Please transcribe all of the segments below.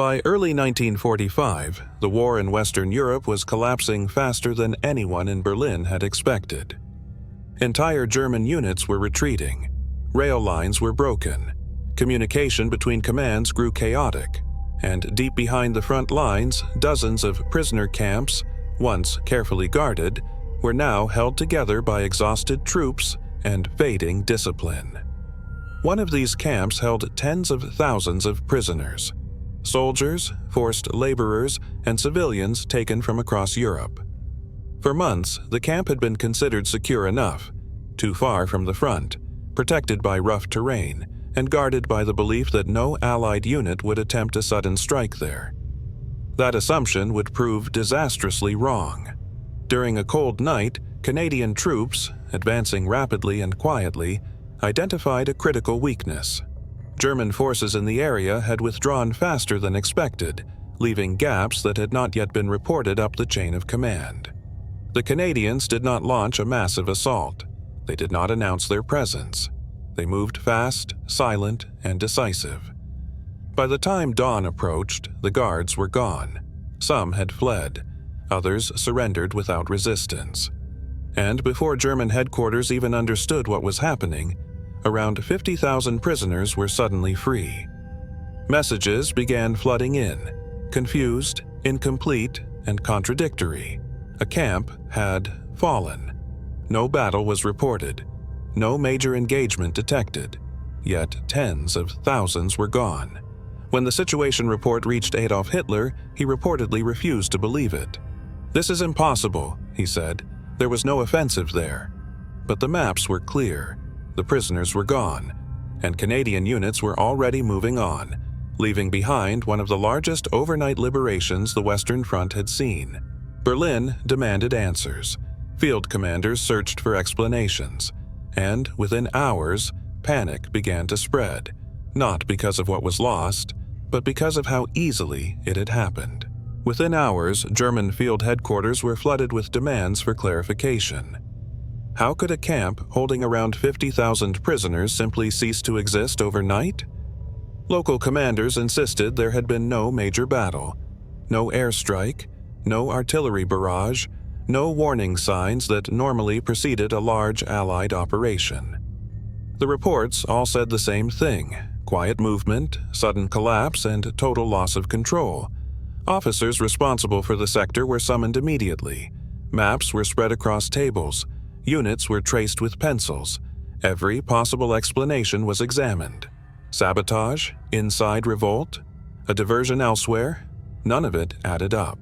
By early 1945, the war in Western Europe was collapsing faster than anyone in Berlin had expected. Entire German units were retreating. Rail lines were broken. Communication between commands grew chaotic. And deep behind the front lines, dozens of prisoner camps, once carefully guarded, were now held together by exhausted troops and fading discipline. One of these camps held tens of thousands of prisoners. Soldiers, forced laborers, and civilians taken from across Europe. For months, the camp had been considered secure enough, too far from the front, protected by rough terrain, and guarded by the belief that no Allied unit would attempt a sudden strike there. That assumption would prove disastrously wrong. During a cold night, Canadian troops, advancing rapidly and quietly, identified a critical weakness. German forces in the area had withdrawn faster than expected, leaving gaps that had not yet been reported up the chain of command. The Canadians did not launch a massive assault. They did not announce their presence. They moved fast, silent, and decisive. By the time dawn approached, the guards were gone. Some had fled. Others surrendered without resistance. And before German headquarters even understood what was happening, around 50,000 prisoners were suddenly free. Messages began flooding in, confused, incomplete, and contradictory. A camp had fallen. No battle was reported. No major engagement detected. Yet tens of thousands were gone. When the situation report reached Adolf Hitler, he reportedly refused to believe it. "This is impossible," he said. "There was no offensive there." But the maps were clear. The prisoners were gone, and Canadian units were already moving on, leaving behind one of the largest overnight liberations the Western Front had seen. Berlin demanded answers. Field commanders searched for explanations. And within hours, panic began to spread, not because of what was lost, but because of how easily it had happened. Within hours, German field headquarters were flooded with demands for clarification. How could a camp holding around 50,000 prisoners simply cease to exist overnight? Local commanders insisted there had been no major battle, no airstrike, no artillery barrage, no warning signs that normally preceded a large Allied operation. The reports all said the same thing: quiet movement, sudden collapse, and total loss of control. Officers responsible for the sector were summoned immediately. Maps were spread across tables. Units were traced with pencils. Every possible explanation was examined. Sabotage? Inside revolt? A diversion elsewhere? None of it added up.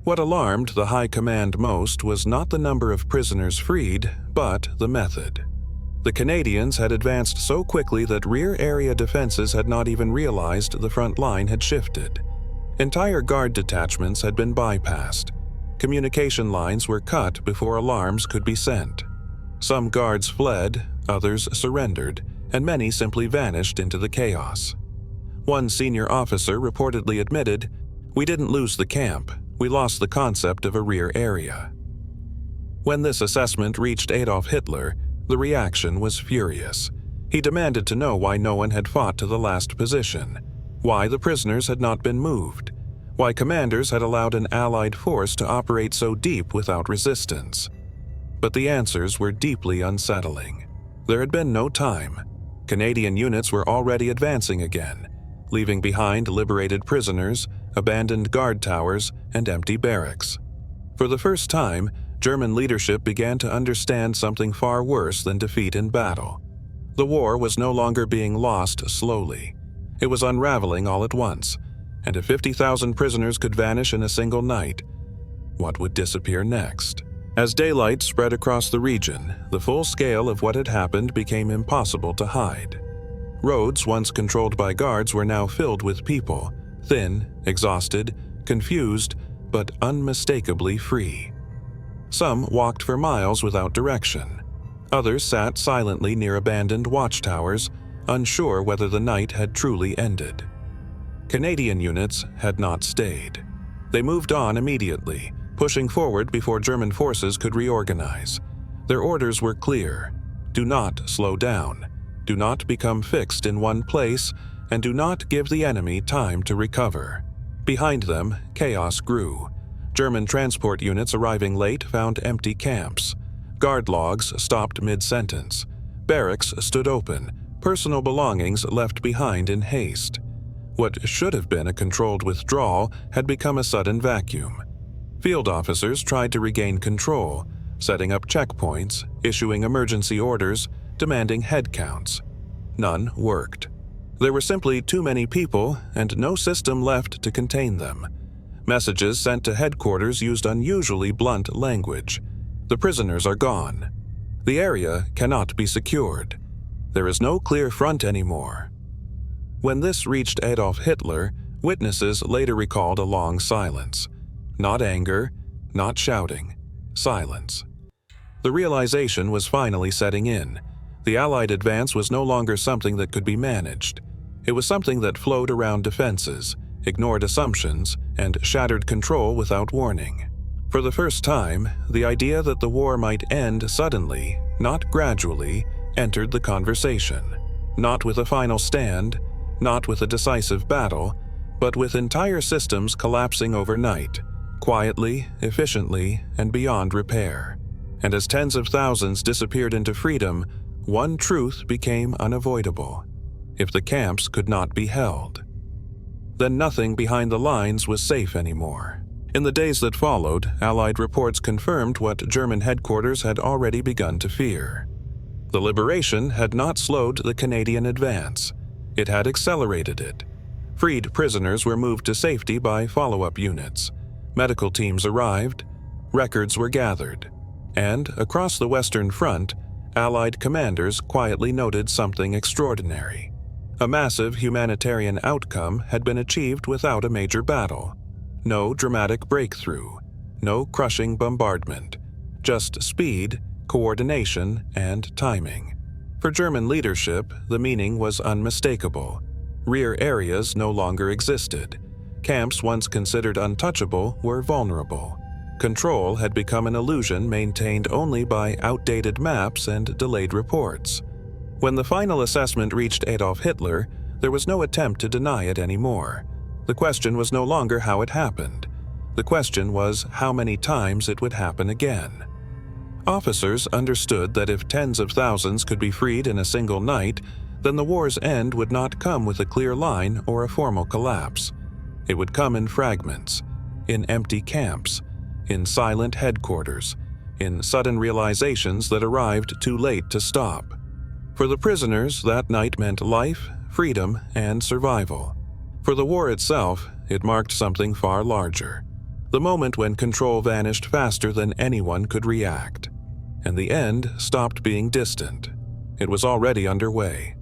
What alarmed the high command most was not the number of prisoners freed, but the method. The Canadians had advanced so quickly that rear area defenses had not even realized the front line had shifted. Entire guard detachments had been bypassed. Communication lines were cut before alarms could be sent. Some guards fled, others surrendered, and many simply vanished into the chaos. One senior officer reportedly admitted, "We didn't lose the camp, we lost the concept of a rear area." When this assessment reached Adolf Hitler, the reaction was furious. He demanded to know why no one had fought to the last position, why the prisoners had not been moved, why commanders had allowed an Allied force to operate so deep without resistance. But the answers were deeply unsettling. There had been no time. Canadian units were already advancing again, leaving behind liberated prisoners, abandoned guard towers, and empty barracks. For the first time, German leadership began to understand something far worse than defeat in battle. The war was no longer being lost slowly. It was unraveling all at once, and if 50,000 prisoners could vanish in a single night, what would disappear next? As daylight spread across the region, the full scale of what had happened became impossible to hide. Roads once controlled by guards were now filled with people, thin, exhausted, confused, but unmistakably free. Some walked for miles without direction. Others sat silently near abandoned watchtowers, unsure whether the night had truly ended. Canadian units had not stayed. They moved on immediately, pushing forward before German forces could reorganize. Their orders were clear: do not slow down, do not become fixed in one place, and do not give the enemy time to recover. Behind them, chaos grew. German transport units arriving late found empty camps. Guard logs stopped mid-sentence. Barracks stood open, personal belongings left behind in haste. What should have been a controlled withdrawal had become a sudden vacuum. Field officers tried to regain control, setting up checkpoints, issuing emergency orders, demanding head counts. None worked. There were simply too many people and no system left to contain them. Messages sent to headquarters used unusually blunt language. The prisoners are gone. The area cannot be secured. There is no clear front anymore. When this reached Adolf Hitler, witnesses later recalled a long silence. Not anger, not shouting, silence. The realization was finally setting in. The Allied advance was no longer something that could be managed. It was something that flowed around defenses, ignored assumptions, and shattered control without warning. For the first time, the idea that the war might end suddenly, not gradually, entered the conversation. Not with a final stand, not with a decisive battle, but with entire systems collapsing overnight, quietly, efficiently, and beyond repair. And as tens of thousands disappeared into freedom, one truth became unavoidable. If the camps could not be held, then nothing behind the lines was safe anymore. In the days that followed, Allied reports confirmed what German headquarters had already begun to fear. The liberation had not slowed the Canadian advance. It had accelerated it. Freed prisoners were moved to safety by follow-up units. Medical teams arrived. Records were gathered. And, across the Western Front, Allied commanders quietly noted something extraordinary. A massive humanitarian outcome had been achieved without a major battle. No dramatic breakthrough. No crushing bombardment. Just speed, coordination, and timing. For German leadership, the meaning was unmistakable. Rear areas no longer existed. Camps once considered untouchable were vulnerable. Control had become an illusion maintained only by outdated maps and delayed reports. When the final assessment reached Adolf Hitler, there was no attempt to deny it anymore. The question was no longer how it happened. The question was how many times it would happen again. Officers understood that if tens of thousands could be freed in a single night, then the war's end would not come with a clear line or a formal collapse. It would come in fragments, in empty camps, in silent headquarters, in sudden realizations that arrived too late to stop. For the prisoners, that night meant life, freedom, and survival. For the war itself, it marked something far larger. The moment when control vanished faster than anyone could react. And the end stopped being distant. It was already underway.